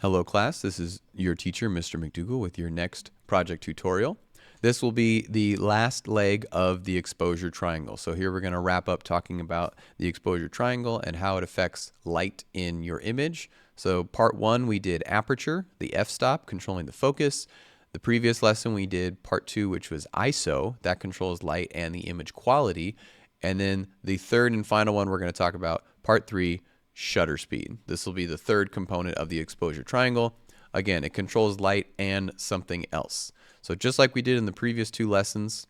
Hello class, this is your teacher, Mr. McDougall, with your next project tutorial. This will be the last leg of the exposure triangle. So here we're going to wrap up talking about the exposure triangle and how it affects light in your image. So part one, we did aperture, the f-stop, controlling the focus. The previous lesson we did part two, which was ISO, that controls light and the image quality. And then the third and final one we're going to talk about, part three, shutter speed. This will be the third component of the exposure triangle. Again, it controls light and something else. So just like we did in the previous two lessons,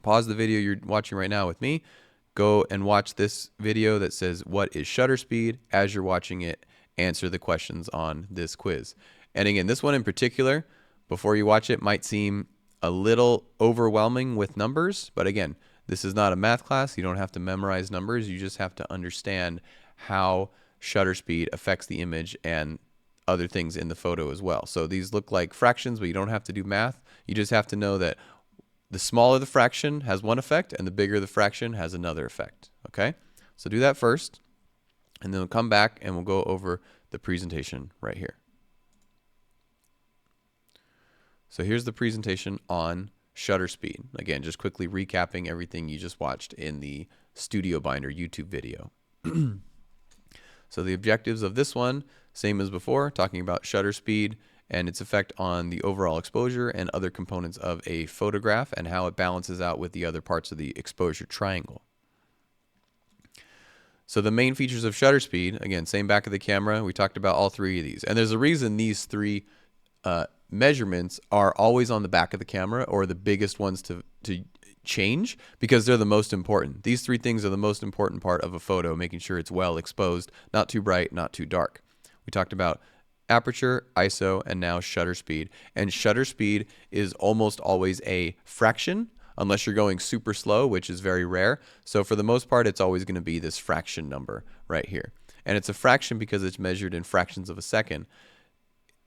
pause the video you're watching right now with me, go and watch this video that says what is shutter speed. As you're watching it, answer the questions on this quiz. And again, this one in particular, before you watch it, might seem a little overwhelming with numbers, but again, this is not a math class. You don't have to memorize numbers. You just have to understand how shutter speed affects the image and other things in the photo as well. So these look like fractions, but you don't have to do math. You just have to know that the smaller the fraction has one effect and the bigger the fraction has another effect. Okay? So do that first, and then we'll come back and we'll go over the presentation right here. So here's the presentation on shutter speed. Again, just quickly recapping everything you just watched in the Studio Binder YouTube video. So the objectives of this one, same as before, talking about shutter speed and its effect on the overall exposure and other components of a photograph and how it balances out with the other parts of the exposure triangle. So the main features of shutter speed, again, same back of the camera, we talked about all three of these. And there's a reason these three measurements are always on the back of the camera, or the biggest ones to change, because they're the most important. These three things are the most important part of a photo, making sure it's well exposed, not too bright, not too dark. We talked about aperture, ISO, and now shutter speed. And shutter speed is almost always a fraction, unless you're going super slow, which is very rare. So for the most part, it's always going to be this fraction number right here. And it's a fraction because it's measured in fractions of a second.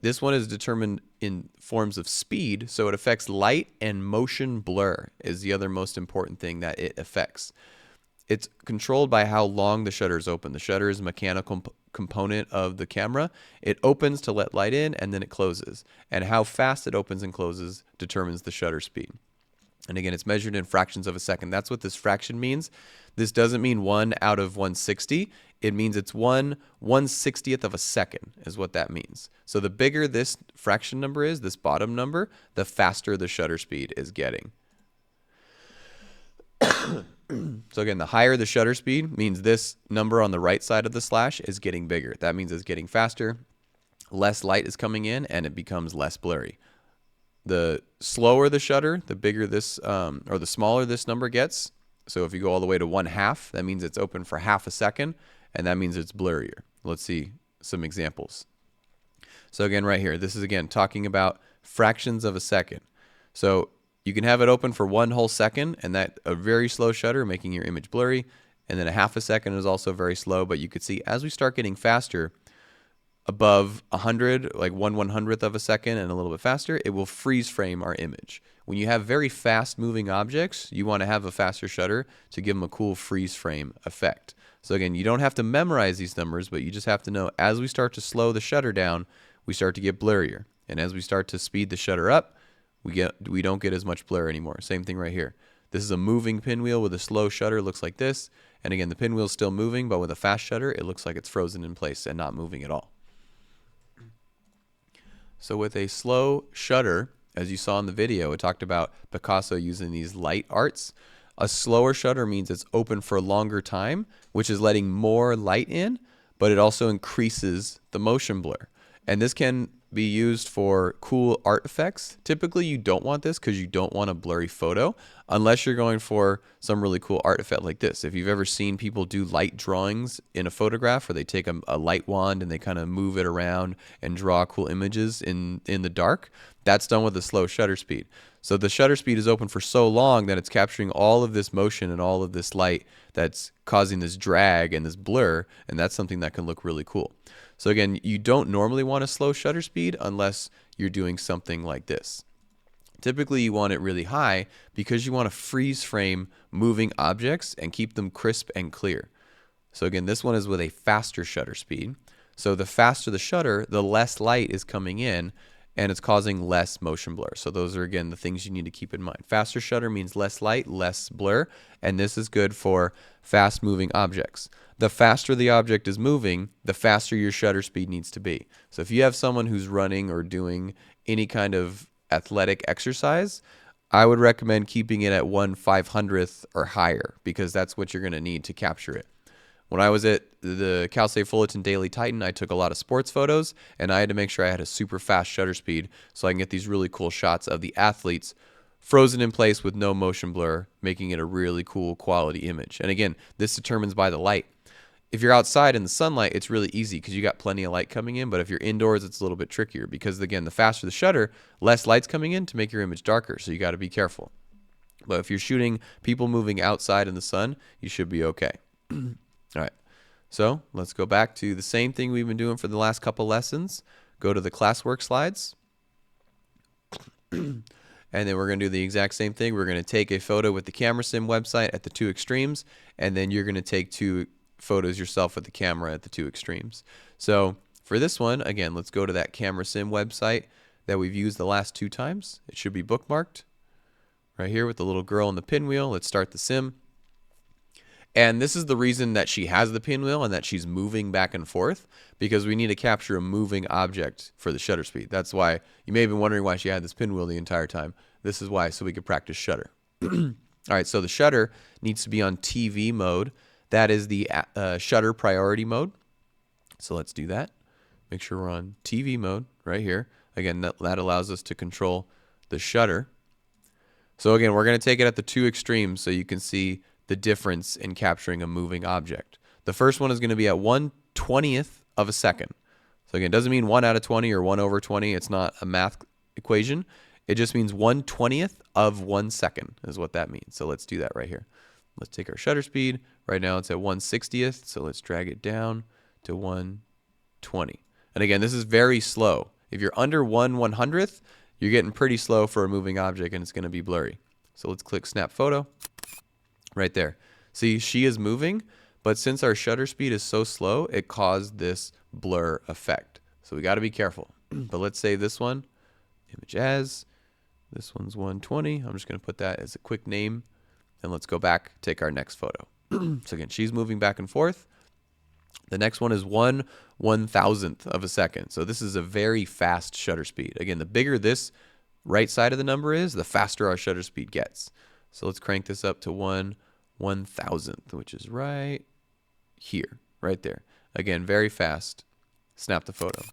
This one is determined in forms of speed, so it affects light and motion blur is the other most important thing that it affects. It's controlled by how long the shutter is open. The shutter is a mechanical component of the camera. It opens to let light in, and then it closes. And how fast it opens and closes determines the shutter speed. And again, it's measured in fractions of a second. That's what this fraction means. This doesn't mean 1 out of 160. It means it's 1/160th of a second is what that means. So the bigger this fraction number is, this bottom number, the faster the shutter speed is getting. So again, the higher the shutter speed means this number on the right side of the slash is getting bigger. That means it's getting faster, less light is coming in, and it becomes less blurry. The slower the shutter, the bigger this, or the smaller this number gets. So if you go all the way to 1/2, that means it's open for half a second, and that means it's blurrier. Let's see some examples. So again, right here, this is again talking about fractions of a second. So you can have it open for 1 whole second, and that a very slow shutter making your image blurry, and then a half a second is also very slow. But you could see as we start getting faster, above 100, like 1/100th of a second and a little bit faster, it will freeze frame our image. When you have very fast moving objects, you want to have a faster shutter to give them a cool freeze frame effect. So again, you don't have to memorize these numbers, but you just have to know as we start to slow the shutter down, we start to get blurrier. And as we start to speed the shutter up, we don't get as much blur anymore. Same thing right here. This is a moving pinwheel with a slow shutter. It looks like this. And again, the pinwheel is still moving, but with a fast shutter, it looks like it's frozen in place and not moving at all. So with a slow shutter, as you saw in the video, it talked about Picasso using these light arts. A slower shutter means it's open for a longer time, which is letting more light in, but it also increases the motion blur. And this can be used for cool art effects. Typically, you don't want this because you don't want a blurry photo unless you're going for some really cool art effect like this. If you've ever seen people do light drawings in a photograph where they take a light wand and they kind of move it around and draw cool images in the dark, that's done with a slow shutter speed. So the shutter speed is open for so long that it's capturing all of this motion and all of this light that's causing this drag and this blur, and that's something that can look really cool. So again, you don't normally want a slow shutter speed unless you're doing something like this. Typically, you want it really high because you want to freeze frame moving objects and keep them crisp and clear. So again, this one is with a faster shutter speed. So the faster the shutter, the less light is coming in, and it's causing less motion blur. So those are, again, the things you need to keep in mind. Faster shutter means less light, less blur, and this is good for fast moving objects. The faster the object is moving, the faster your shutter speed needs to be. So if you have someone who's running or doing any kind of athletic exercise, I would recommend keeping it at 1/500th or higher, because that's what you're going to need to capture it. When I was at the Cal State Fullerton Daily Titan, I took a lot of sports photos, and I had to make sure I had a super fast shutter speed so I can get these really cool shots of the athletes frozen in place with no motion blur, making it a really cool quality image. And again, this determines by the light. If you're outside in the sunlight, it's really easy because you got plenty of light coming in. But if you're indoors, it's a little bit trickier because, again, the faster the shutter, less light's coming in to make your image darker. So you got to be careful. But if you're shooting people moving outside in the sun, you should be okay. All right. So let's go back to the same thing we've been doing for the last couple lessons. Go to the classwork slides. And then we're going to do the exact same thing. We're going to take a photo with the camera sim website at the two extremes, and then you're going to take two photos yourself with the camera at the two extremes. So for this one, again, let's go to that camera sim website that we've used the last two times. It should be bookmarked right here with the little girl in the pinwheel. Let's start the sim. And this is the reason that she has the pinwheel and that she's moving back and forth, because we need to capture a moving object for the shutter speed. That's why you may have been wondering why she had this pinwheel the entire time. This is why, so we could practice shutter. All right, so the shutter needs to be on TV mode. That is the shutter priority mode. So let's do that. Make sure we're on TV mode right here. Again, that allows us to control the shutter. So again, we're going to take it at the two extremes so you can see the difference in capturing a moving object. The first one is going to be at 1/20th of a second. So again, it doesn't mean 1 out of 20 or 1/20. It's not a math equation. It just means 1/20th of 1 second is what that means. So let's do that right here. Let's take our shutter speed. Right now it's at 1/60th. So let's drag it down to 1/20. And again, this is very slow. If you're under 1/100th, you're getting pretty slow for a moving object and it's going to be blurry. So let's click snap photo. Right there. See, she is moving, but since our shutter speed is so slow, it caused this blur effect. So we got to be careful. But let's save this one. Image as. This one's 1/20. I'm just going to put that as a quick name. And let's go back, take our next photo. So again, she's moving back and forth. The next one is 1/1000th of a second. So this is a very fast shutter speed. Again, the bigger this right side of the number is, the faster our shutter speed gets. So let's crank this up to 1/1000th, which is right here, right there. Again, very fast. Snap the photo.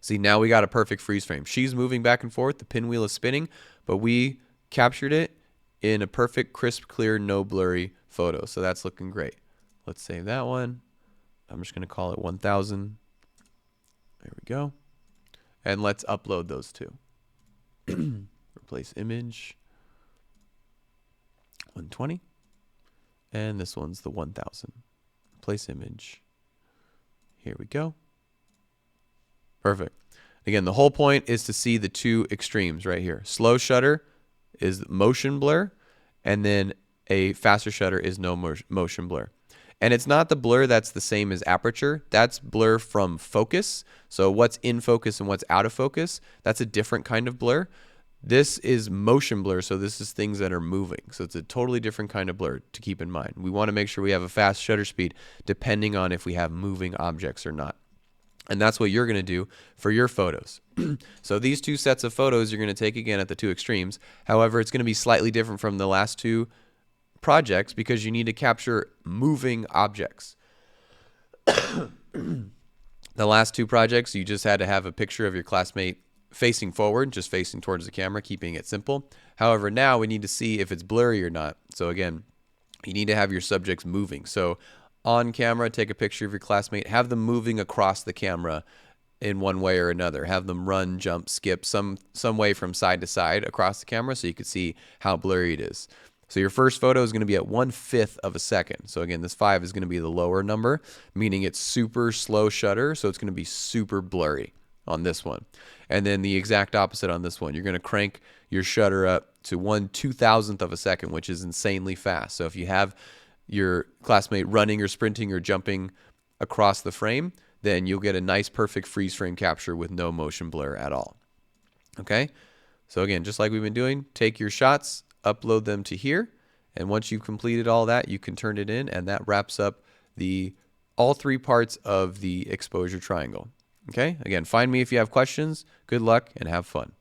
See, now we got a perfect freeze frame. She's moving back and forth. The pinwheel is spinning, but we captured it in a perfect, crisp, clear, no blurry photo. So that's looking great. Let's save that one. I'm just going to call it 1000. There we go. And let's upload those two. Replace image. 120, and this one's the 1000. Place image. Here we go. Perfect. Again, the whole point is to see the two extremes right here. Slow shutter is motion blur, and then a faster shutter is no motion blur. And it's not the blur that's the same as aperture. That's blur from focus. So what's in focus and what's out of focus, that's a different kind of blur. This is motion blur, so this is things that are moving. So it's a totally different kind of blur to keep in mind. We want to make sure we have a fast shutter speed depending on if we have moving objects or not. And that's what you're going to do for your photos. So these two sets of photos you're going to take again at the two extremes. However, it's going to be slightly different from the last two projects because you need to capture moving objects. The last two projects, you just had to have a picture of your classmate facing forward, just facing towards the camera, keeping it simple. However, now we need to see if it's blurry or not. So again, you need to have your subjects moving. So on camera, take a picture of your classmate, have them moving across the camera in one way or another. Have them run, jump, skip, some way from side to side across the camera so you can see how blurry it is. So your first photo is going to be at 1/5 of a second. So again, this 5 is going to be the lower number, meaning it's super slow shutter, so it's going to be super blurry on this one. And then the exact opposite on this one. You're going to crank your shutter up to 1/2000th of a second, which is insanely fast. So if you have your classmate running or sprinting or jumping across the frame, then you'll get a nice perfect freeze frame capture with no motion blur at all. Okay, so again, just like we've been doing, take your shots, upload them to here, and once you've completed all that, you can turn it in, and that wraps up all 3 parts of the exposure triangle. Okay, again, find me if you have questions. Good luck and have fun.